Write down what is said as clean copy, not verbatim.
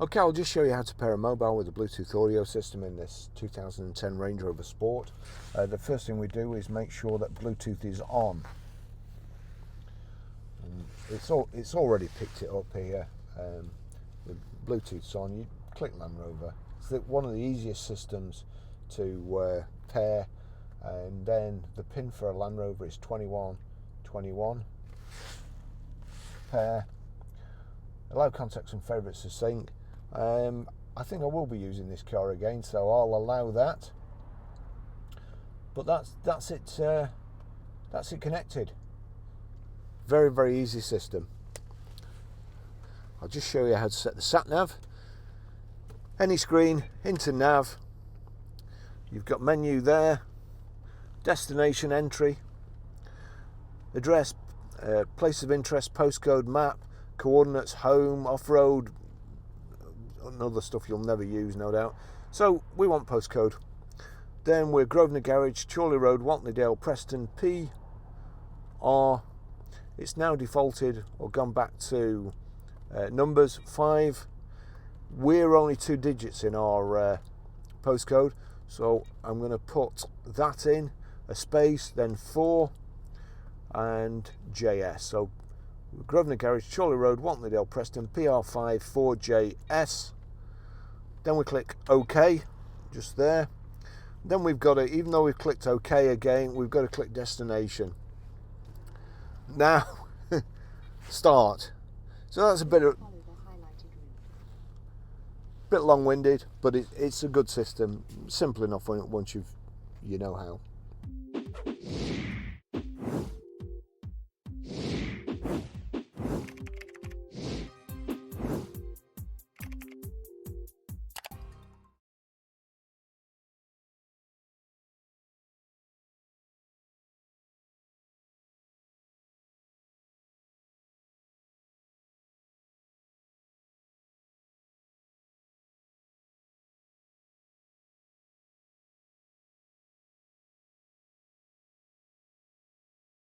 Okay, I'll just show you how to pair a mobile with a Bluetooth audio system in this 2010 Range Rover Sport. The first thing we do is make sure that Bluetooth is on. And it's already picked it up here. The Bluetooth's on. You click Land Rover. It's one of the easiest systems to pair, and then the pin for a Land Rover is 2121. Pair. Allow contacts and favourites to sync. I think I will be using this car again, so I'll allow that. But that's it. That's it connected. Very easy system. I'll just show you how to set the sat nav. Any screen into nav. You've got menu there. Destination entry. Address, place of interest, postcode, map, coordinates, home, off-road, and other stuff you'll never use, no doubt. So we want postcode. Then we're Grosvenor Garage, Chorley Road, Wantleydale, Preston, PR. It's now defaulted or gone back to numbers 5. We're only 2 digits in our postcode, so I'm going to put that in, a space, then 4 and JS. So Grosvenor Garage, Chorley Road, Wantleydale, Preston, PR5 4JS. Then we click OK, just there. Then we've got to, even though we've clicked OK again, we've got to click destination. Now, start. So that's a bit long-winded, but it's a good system, simple enough once you know how.